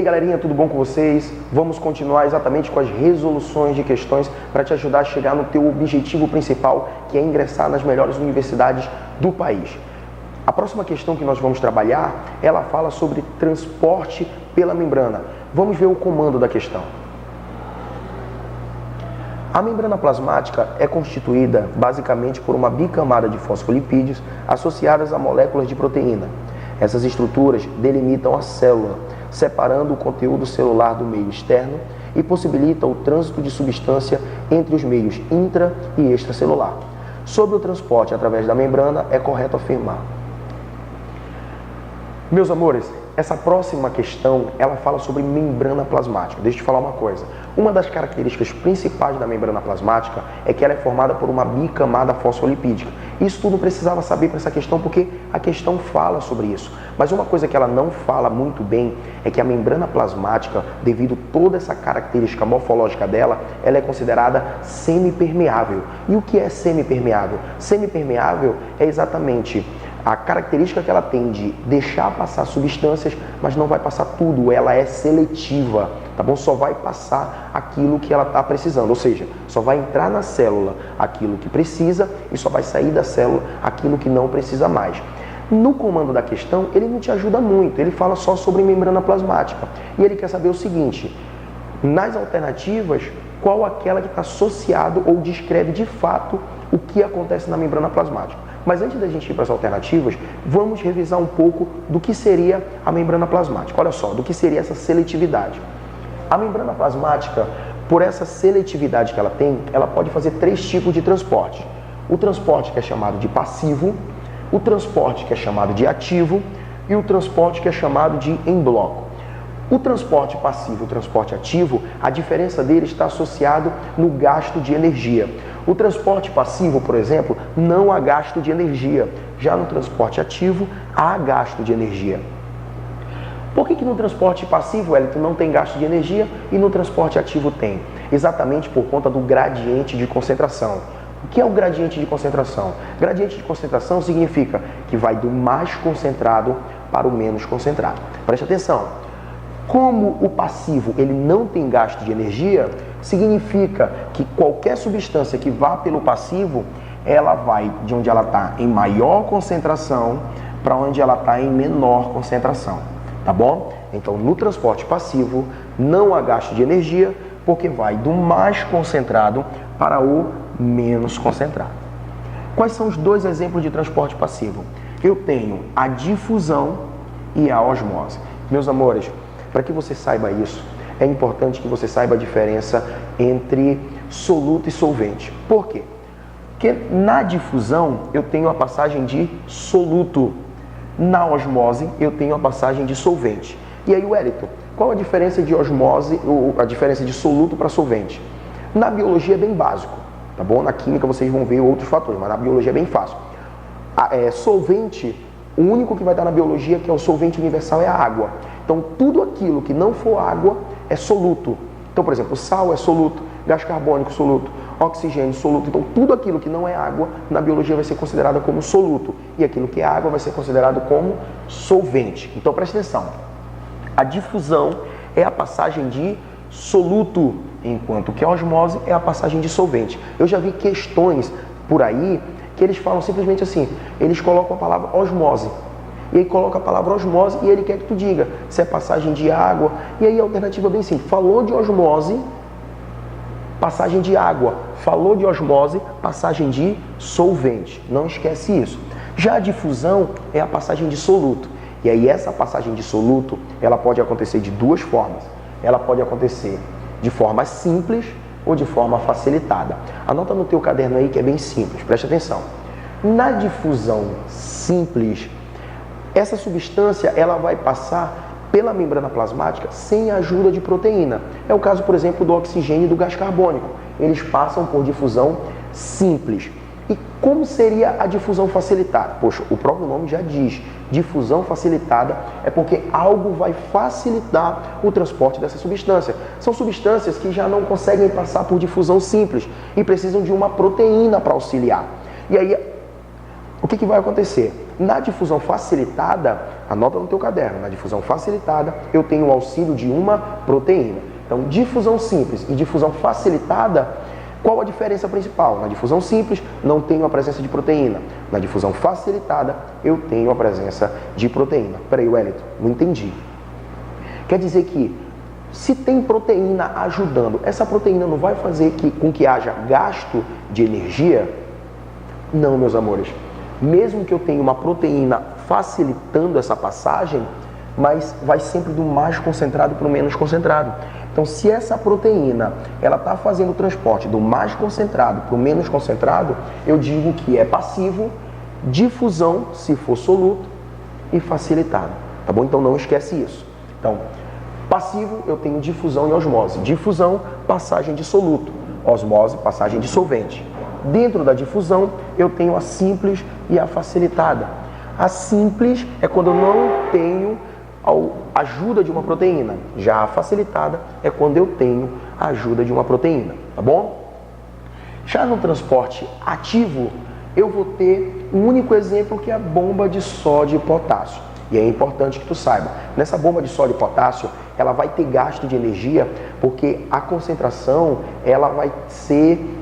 aí galerinha, tudo bom com vocês? Vamos continuar exatamente com as resoluções de questões para te ajudar a chegar no teu objetivo principal, que é ingressar nas melhores universidades do país. A próxima questão que nós vamos trabalhar, ela fala sobre transporte pela membrana. Vamos ver o comando da questão. A membrana plasmática é constituída basicamente por uma bicamada de fosfolipídios associadas a moléculas de proteína. Essas estruturas delimitam a célula, separando o conteúdo celular do meio externo e possibilitam o trânsito de substância entre os meios intra e extracelular. Sobre o transporte através da membrana, é correto afirmar. Meus amores, essa próxima questão, ela fala sobre membrana plasmática. Deixa eu te falar uma coisa. Uma das características principais da membrana plasmática é que ela é formada por uma bicamada fosfolipídica. Isso tudo precisava saber para essa questão, porque a questão fala sobre isso. Mas uma coisa que ela não fala muito bem é que a membrana plasmática, devido a toda essa característica morfológica dela, ela é considerada semipermeável. E o que é semipermeável? Semipermeável é exatamente a característica que ela tem de deixar passar substâncias, mas não vai passar tudo, ela é seletiva, tá bom? Só vai passar aquilo que ela está precisando, ou seja, só vai entrar na célula aquilo que precisa e só vai sair da célula aquilo que não precisa mais. No comando da questão, ele não te ajuda muito, ele fala só sobre membrana plasmática. E ele quer saber o seguinte: nas alternativas, qual aquela que está associado ou descreve de fato o que acontece na membrana plasmática? Mas antes da gente ir para as alternativas, vamos revisar um pouco do que seria a membrana plasmática. Olha só, do que seria essa seletividade. A membrana plasmática, por essa seletividade que ela tem, ela pode fazer 3 tipos de transporte. O transporte que é chamado de passivo, o transporte que é chamado de ativo e o transporte que é chamado de em bloco. O transporte passivo e o transporte ativo, a diferença dele está associado no gasto de energia. O transporte passivo, por exemplo, não há gasto de energia. Já no transporte ativo, há gasto de energia. Por que no transporte passivo, Wellington, não tem gasto de energia e no transporte ativo tem? Exatamente por conta do gradiente de concentração. O que é o gradiente de concentração? Gradiente de concentração significa que vai do mais concentrado para o menos concentrado. Preste atenção. Como o passivo ele não tem gasto de energia, significa que qualquer substância que vá pelo passivo, ela vai de onde ela está em maior concentração para onde ela está em menor concentração, tá bom? Então, no transporte passivo, não há gasto de energia, porque vai do mais concentrado para o menos concentrado. Quais são os 2 exemplos de transporte passivo? Eu tenho a difusão e a osmose. Meus amores, para que você saiba isso, é importante que você saiba a diferença entre soluto e solvente. Por quê? Porque na difusão eu tenho a passagem de soluto, na osmose eu tenho a passagem de solvente. E aí, Wellington, qual a diferença de osmose, a diferença de soluto para solvente? Na biologia é bem básico, tá bom? Na química vocês vão ver outros fatores, mas na biologia é bem fácil. Solvente, o único que vai estar na biologia, que é o solvente universal, é a água. Então, tudo aquilo que não for água é soluto. Então, por exemplo, sal é soluto, gás carbônico soluto, oxigênio soluto. Então, tudo aquilo que não é água, na biologia vai ser considerado como soluto. E aquilo que é água vai ser considerado como solvente. Então, preste atenção. A difusão é a passagem de soluto, enquanto que a osmose é a passagem de solvente. Eu já vi questões por aí que eles falam simplesmente assim, eles colocam a palavra osmose. E aí coloca a palavra osmose e ele quer que tu diga se é passagem de água. E aí a alternativa é bem simples. Falou de osmose, passagem de água. Falou de osmose, passagem de solvente. Não esquece isso. Já a difusão é a passagem de soluto. E aí essa passagem de soluto, ela pode acontecer de 2 formas. Ela pode acontecer de forma simples ou de forma facilitada. Anota no teu caderno aí que é bem simples. Preste atenção. Na difusão simples, essa substância ela vai passar pela membrana plasmática sem a ajuda de proteína. É o caso, por exemplo, do oxigênio e do gás carbônico. Eles passam por difusão simples. E como seria a difusão facilitada? Poxa, o próprio nome já diz. Difusão facilitada é porque algo vai facilitar o transporte dessa substância. São substâncias que já não conseguem passar por difusão simples e precisam de uma proteína para auxiliar. E aí, o que vai acontecer? Na difusão facilitada, Anota no teu caderno. Na difusão facilitada, eu tenho o auxílio de uma proteína. Então, difusão simples e difusão facilitada, qual a diferença principal? Na difusão simples, não tenho a presença de proteína. Na difusão facilitada, eu tenho a presença de proteína. Peraí, Wellington, não entendi. Quer dizer que, se tem proteína ajudando, essa proteína não vai fazer com que haja gasto de energia? Não, meus amores. Mesmo que eu tenha uma proteína facilitando essa passagem, mas vai sempre do mais concentrado para o menos concentrado. Então, se essa proteína ela está fazendo o transporte do mais concentrado para o menos concentrado, eu digo que é passivo, difusão, se for soluto, e facilitado. Tá bom? Então, não esquece isso. Então, passivo, eu tenho difusão e osmose. Difusão, passagem de soluto. Osmose, passagem de solvente. Dentro da difusão, eu tenho a simples e a facilitada. A simples é quando eu não tenho a ajuda de uma proteína. Já a facilitada é quando eu tenho a ajuda de uma proteína, tá bom? Já no transporte ativo, eu vou ter um único exemplo, que é a bomba de sódio e potássio. E é importante que tu saiba, nessa bomba de sódio e potássio, ela vai ter gasto de energia, porque a concentração, ela vai ser,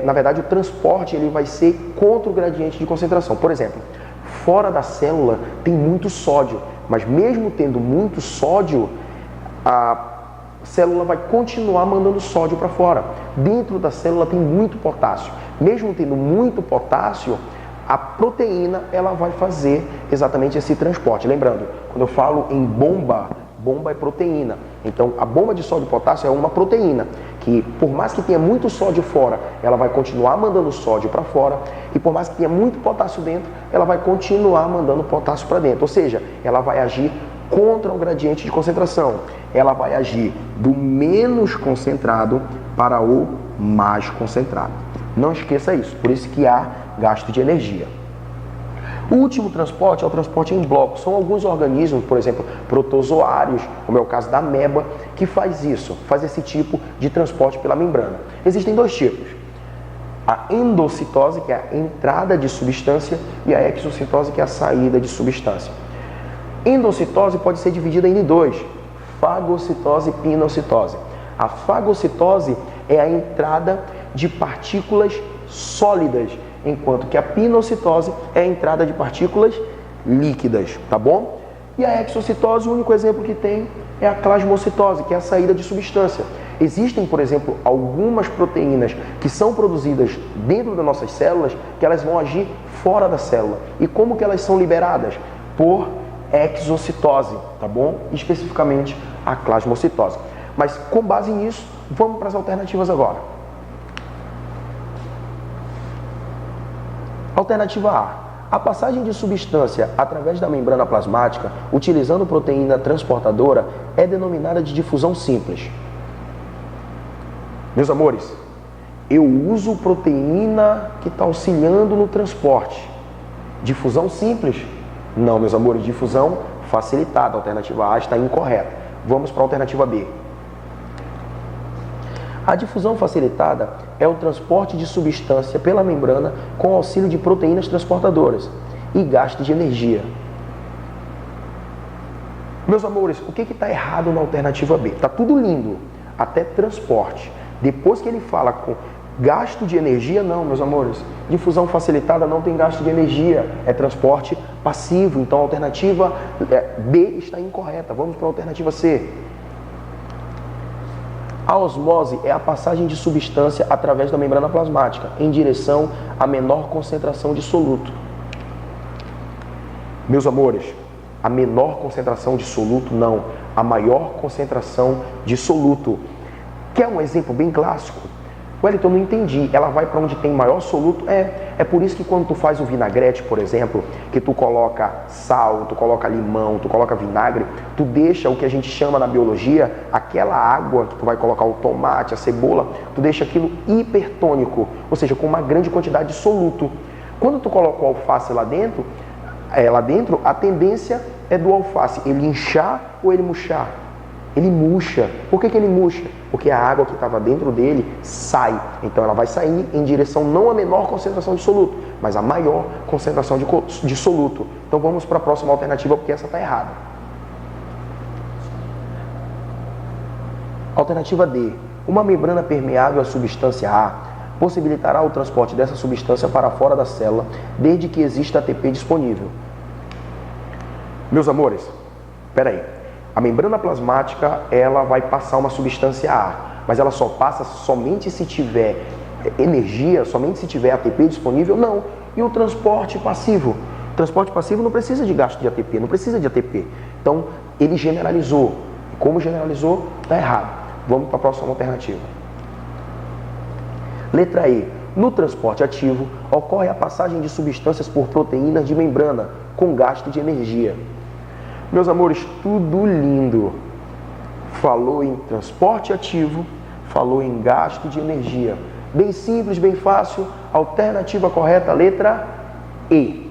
na verdade, o transporte ele vai ser contra o gradiente de concentração. Por exemplo, fora da célula tem muito sódio, mas mesmo tendo muito sódio, a célula vai continuar mandando sódio para fora. Dentro da célula tem muito potássio. Mesmo tendo muito potássio, a proteína ela vai fazer exatamente esse transporte. Lembrando, quando eu falo em bomba, bomba é proteína. Então, a bomba de sódio e potássio é uma proteína que, por mais que tenha muito sódio fora, ela vai continuar mandando sódio para fora, e por mais que tenha muito potássio dentro, ela vai continuar mandando potássio para dentro. Ou seja, ela vai agir contra o gradiente de concentração. Ela vai agir do menos concentrado para o mais concentrado. Não esqueça isso, por isso que há gasto de energia. O último transporte é o transporte em bloco. São alguns organismos, por exemplo, protozoários, como é o caso da ameba, que faz isso, faz esse tipo de transporte pela membrana. Existem dois tipos. A endocitose, que é a entrada de substância, e a exocitose, que é a saída de substância. Endocitose pode ser dividida em dois: fagocitose e pinocitose. A fagocitose é a entrada de partículas sólidas, enquanto que a pinocitose é a entrada de partículas líquidas, tá bom? E a exocitose, o único exemplo que tem é a plasmocitose, que é a saída de substância. Existem, por exemplo, algumas proteínas que são produzidas dentro das nossas células, que elas vão agir fora da célula. E como que elas são liberadas? Por exocitose, tá bom? Especificamente a plasmocitose. Mas com base nisso, vamos para as alternativas agora. Alternativa A. A passagem de substância através da membrana plasmática, utilizando proteína transportadora, é denominada de difusão simples. Meus amores, eu uso proteína que está auxiliando no transporte. Difusão simples? Não, meus amores, difusão facilitada. A alternativa A está incorreta. Vamos para a alternativa B. A difusão facilitada é o transporte de substância pela membrana com auxílio de proteínas transportadoras e gasto de energia. Meus amores, o que está errado na alternativa B? Está tudo lindo, até transporte. Depois que ele fala com gasto de energia, não, meus amores. Difusão facilitada não tem gasto de energia, é transporte passivo. Então a alternativa B está incorreta. Vamos para a alternativa C. A osmose é a passagem de substância através da membrana plasmática em direção à menor concentração de soluto. Meus amores, a menor concentração de soluto não, a maior concentração de soluto. Quer um exemplo bem clássico? Wellington, não entendi. Ela vai para onde tem maior soluto? É por isso que quando tu faz o vinagrete, por exemplo, que tu coloca sal, tu coloca limão, tu coloca vinagre, tu deixa o que a gente chama na biologia, aquela água que tu vai colocar o tomate, a cebola, tu deixa aquilo hipertônico, ou seja, com uma grande quantidade de soluto. Quando tu coloca o alface lá dentro, a tendência é do alface ele inchar ou ele murchar. Ele murcha. Por que ele murcha? Porque a água que estava dentro dele sai. Então ela vai sair em direção não à menor concentração de soluto, mas à maior concentração de soluto. Então vamos para a próxima alternativa, porque essa está errada. Alternativa D. Uma membrana permeável à substância A possibilitará o transporte dessa substância para fora da célula, desde que exista ATP disponível. Meus amores, espera aí. A membrana plasmática, ela vai passar uma substância A, mas ela só passa somente se tiver energia, somente se tiver ATP disponível? Não. E o transporte passivo? O transporte passivo não precisa de gasto de ATP, não precisa de ATP. Então, ele generalizou. E como generalizou, está errado. Vamos para a próxima alternativa. Letra E. No transporte ativo, ocorre a passagem de substâncias por proteínas de membrana, com gasto de energia. Meus amores, tudo lindo. Falou em transporte ativo, falou em gasto de energia. Bem simples, bem fácil. Alternativa correta, letra E.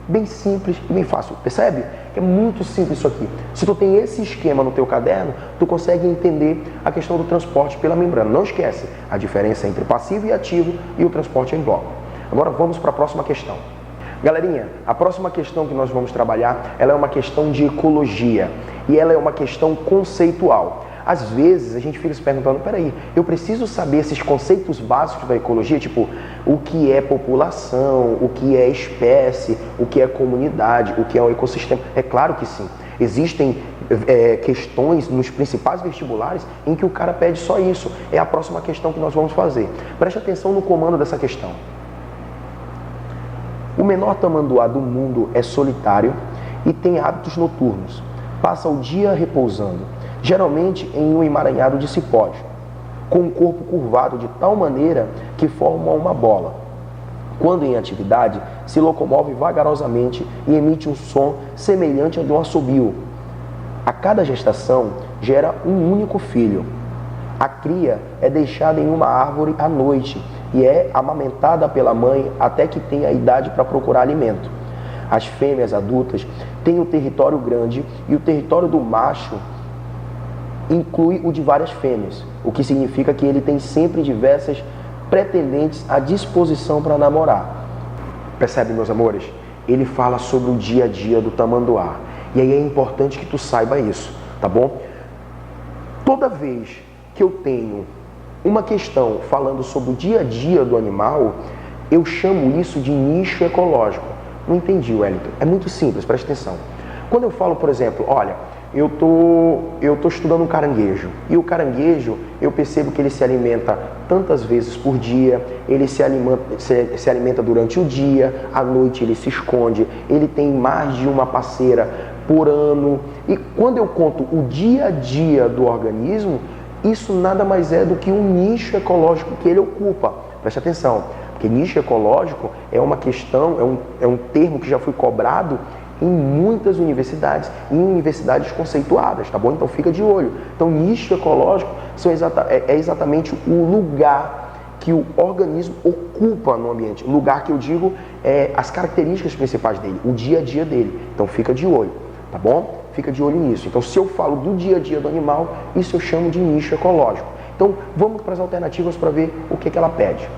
Bem simples e bem fácil. Percebe? É muito simples isso aqui. Se tu tem esse esquema no teu caderno, tu consegue entender a questão do transporte pela membrana. Não esquece a diferença entre passivo e ativo e o transporte em bloco. Agora vamos para a próxima questão. Galerinha, a próxima questão que nós vamos trabalhar, ela é uma questão de ecologia e ela é uma questão conceitual. Às vezes a gente fica se perguntando, peraí, eu preciso saber esses conceitos básicos da ecologia, tipo o que é população, o que é espécie, o que é comunidade, o que é o ecossistema. É claro que sim. Existem questões nos principais vestibulares em que o cara pede só isso. É a próxima questão que nós vamos fazer. Preste atenção no comando dessa questão. O menor tamanduá do mundo é solitário e tem hábitos noturnos. Passa o dia repousando, geralmente em um emaranhado de cipós, com o corpo curvado de tal maneira que forma uma bola. Quando em atividade, se locomove vagarosamente e emite um som semelhante ao de um assobio. A cada gestação, gera um único filho. A cria é deixada em uma árvore à noite e é amamentada pela mãe até que tenha a idade para procurar alimento. As fêmeas adultas têm o território grande e o território do macho inclui o de várias fêmeas, o que significa que ele tem sempre diversas pretendentes à disposição para namorar. Percebe, meus amores? Ele fala sobre o dia a dia do tamanduá. E aí é importante que tu saiba isso, tá bom? Toda vez que eu tenho uma questão falando sobre o dia a dia do animal, eu chamo isso de nicho ecológico. Não entendi, Wellington. É muito simples, presta atenção. Quando eu falo, por exemplo, olha, eu tô estudando um caranguejo, e o caranguejo, eu percebo que ele se alimenta tantas vezes por dia, ele se alimenta durante o dia, à noite ele se esconde, ele tem mais de uma parceira por ano. E quando eu conto o dia a dia do organismo, isso nada mais é do que um nicho ecológico que ele ocupa. Preste atenção, porque nicho ecológico é uma questão, é um termo que já foi cobrado em muitas universidades, em universidades conceituadas, tá bom? Então fica de olho. Então nicho ecológico é exatamente o lugar que o organismo ocupa no ambiente. O lugar que eu digo é as características principais dele, o dia a dia dele. Então fica de olho, tá bom? Fica de olho nisso. Então, se eu falo do dia a dia do animal, isso eu chamo de nicho ecológico. Então, vamos para as alternativas para ver o que ela pede.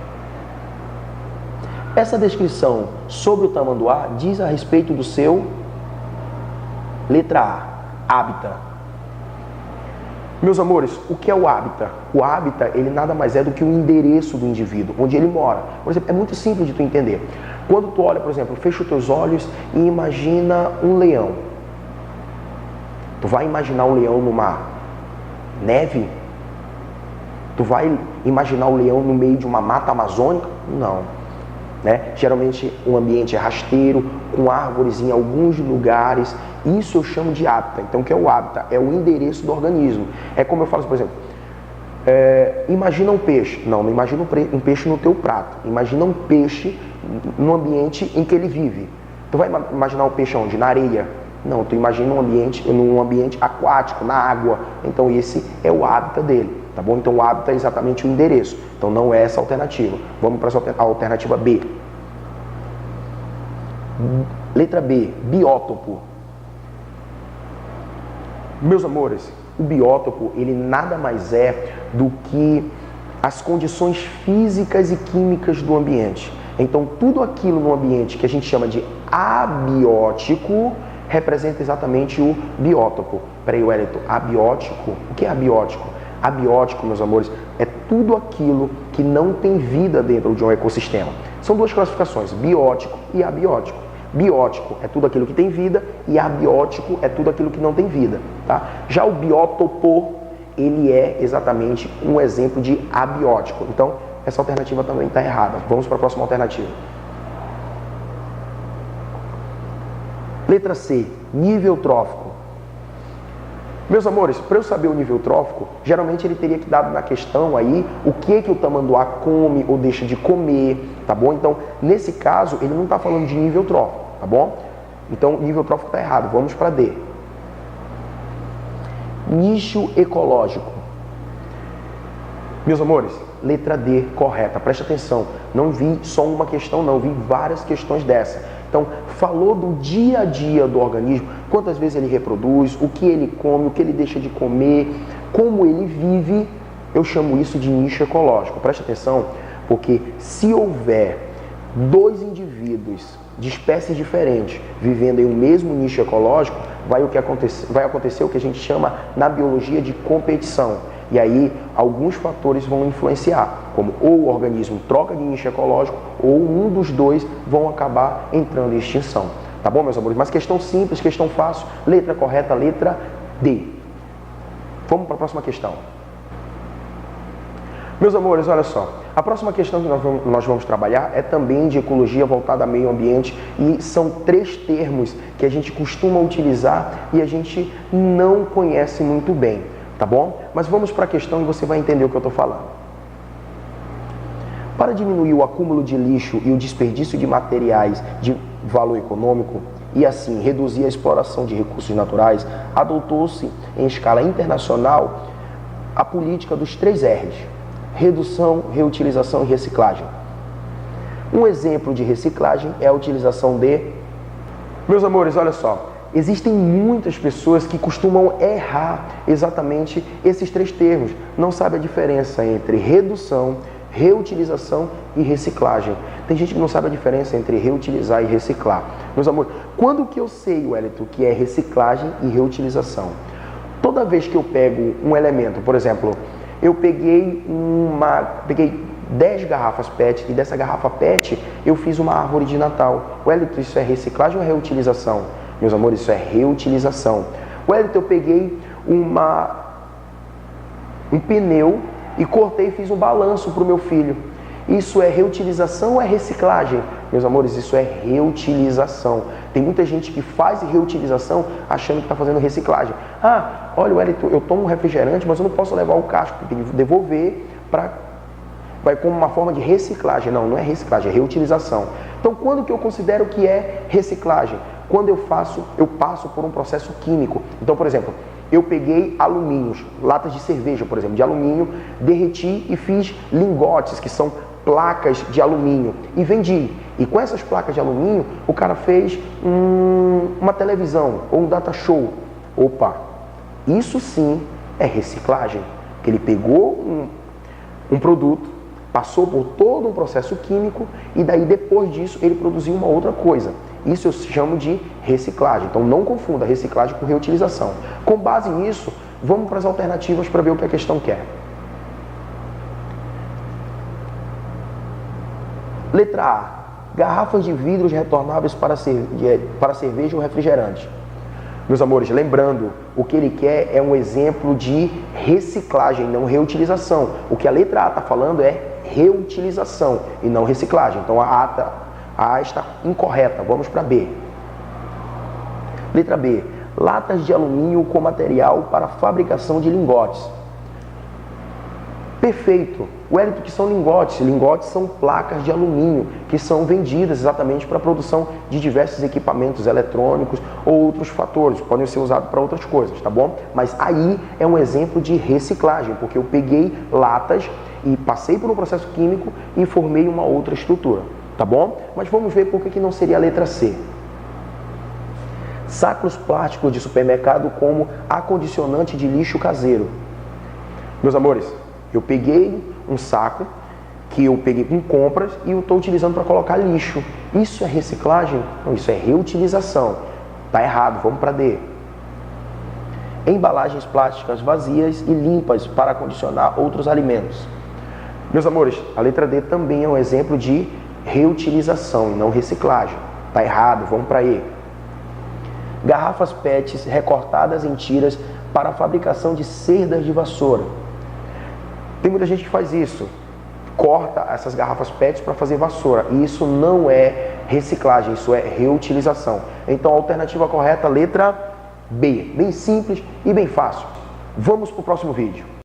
Essa descrição sobre o tamanduá diz a respeito do seu, letra A, hábitat. Meus amores, o que é o hábitat? O hábitat, ele nada mais é do que o endereço do indivíduo, onde ele mora. Por exemplo, é muito simples de tu entender. Quando tu olha, por exemplo, fecha os teus olhos e imagina um leão. Tu vai imaginar um leão numa neve? Tu vai imaginar o leão no meio de uma mata amazônica? Não. Né? Geralmente o ambiente é rasteiro, com árvores em alguns lugares. Isso eu chamo de hábitat. Então o que é o hábitat? É o endereço do organismo. É como eu falo, por exemplo, imagina um peixe. Não imagina um peixe no teu prato. Imagina um peixe no ambiente em que ele vive. Tu vai imaginar o peixe onde? Na areia? Não, tu imagina num ambiente aquático, na água. Então esse é o hábitat dele, tá bom? Então o hábitat é exatamente o endereço. Então não é essa a alternativa. Vamos para a alternativa B. Letra B, biótopo. Meus amores, O biótopo, ele nada mais é do que as condições físicas e químicas do ambiente. Então, tudo aquilo no ambiente que a gente chama de abiótico representa exatamente o biótopo. Peraí, Wellington, abiótico? O que é abiótico? Abiótico, meus amores, é tudo aquilo que não tem vida dentro de um ecossistema. São duas classificações, biótico e abiótico. Biótico é tudo aquilo que tem vida e abiótico é tudo aquilo que não tem vida, tá? Já o biótopo, ele é exatamente um exemplo de abiótico. Então, essa alternativa também está errada. Vamos para a próxima alternativa. Letra C, nível trófico. Meus amores, para eu saber o nível trófico, geralmente ele teria que dar na questão aí o que o tamanduá come ou deixa de comer, tá bom? Então, nesse caso, ele não está falando de nível trófico, tá bom? Então, nível trófico está errado. Vamos para D. Nicho ecológico. Meus amores, letra D, correta. Preste atenção. Não vi só uma questão, não. Vi várias questões dessa. Então, falou do dia a dia do organismo, quantas vezes ele reproduz, o que ele come, o que ele deixa de comer, como ele vive, eu chamo isso de nicho ecológico. Preste atenção, porque se houver dois indivíduos de espécies diferentes vivendo em um mesmo nicho ecológico, vai acontecer o que a gente chama na biologia de competição. E aí, alguns fatores vão influenciar, como ou o organismo troca de nicho ecológico, ou um dos dois vão acabar entrando em extinção. Tá bom, meus amores? Mas questão simples, questão fácil, letra correta, letra D. Vamos para a próxima questão. Meus amores, olha só. A próxima questão que nós vamos trabalhar é também de ecologia voltada a meio ambiente e são 3 termos que a gente costuma utilizar e a gente não conhece muito bem. Tá bom? Mas vamos para a questão e você vai entender o que eu estou falando. Para diminuir o acúmulo de lixo e o desperdício de materiais de valor econômico e assim reduzir a exploração de recursos naturais, adotou-se em escala internacional a política dos 3 R's: redução, reutilização e reciclagem. Um exemplo de reciclagem é a utilização de... Meus amores, olha só. Existem muitas pessoas que costumam errar exatamente esses 3 termos. Não sabe a diferença entre redução, reutilização e reciclagem. Tem gente que não sabe a diferença entre reutilizar e reciclar. Meus amores, quando que eu sei, Wellington, que é reciclagem e reutilização? Toda vez que eu pego um elemento, por exemplo, eu peguei 10 garrafas PET e dessa garrafa PET eu fiz uma árvore de Natal. Wellington, isso é reciclagem ou reutilização? Meus amores, isso é reutilização. Wellington, eu peguei um pneu e cortei e fiz um balanço para o meu filho. Isso é reutilização ou é reciclagem? Meus amores, isso é reutilização. Tem muita gente que faz reutilização achando que está fazendo reciclagem. Ah, olha, Wellington, eu tomo um refrigerante, mas eu não posso levar o casco, tem que devolver vai como uma forma de reciclagem. Não, não é reciclagem, é reutilização. Então, quando que eu considero que é reciclagem? Quando eu passo por um processo químico. Então, por exemplo, eu peguei alumínios, latas de cerveja, por exemplo, de alumínio, derreti e fiz lingotes, que são placas de alumínio, e vendi. E com essas placas de alumínio, o cara fez uma televisão ou um data show. Opa, isso sim é reciclagem. Que ele pegou um produto, passou por todo um processo químico e daí depois disso ele produziu uma outra coisa. Isso eu chamo de reciclagem. Então não confunda reciclagem com reutilização. Com base nisso, vamos para as alternativas para ver o que a questão quer. Letra A. Garrafas de vidros retornáveis para cerveja ou refrigerante. Meus amores, lembrando, o que ele quer é um exemplo de reciclagem, não reutilização. O que a letra A está falando é reutilização e não reciclagem. Então a A está incorreta. Vamos para B. Letra B. Latas de alumínio com material para fabricação de lingotes. Perfeito. Wellington, que são lingotes? Lingotes são placas de alumínio que são vendidas exatamente para a produção de diversos equipamentos eletrônicos ou outros fatores. Podem ser usados para outras coisas, tá bom? Mas aí é um exemplo de reciclagem, porque eu peguei latas e passei por um processo químico e formei uma outra estrutura, tá bom? Mas vamos ver por que não seria a letra C. Sacos plásticos de supermercado como acondicionante de lixo caseiro. Meus amores, eu peguei um saco que eu peguei com compras e eu estou utilizando para colocar lixo. Isso é reciclagem? Não, isso é reutilização. Tá errado, vamos para D. Embalagens plásticas vazias e limpas para acondicionar outros alimentos. Meus amores, a letra D também é um exemplo de reutilização e não reciclagem. Tá errado, vamos para E. Garrafas PETs recortadas em tiras para a fabricação de cerdas de vassoura. Tem muita gente que faz isso. Corta essas garrafas PETs para fazer vassoura. E isso não é reciclagem, isso é reutilização. Então a alternativa correta, letra B. Bem simples e bem fácil. Vamos para o próximo vídeo.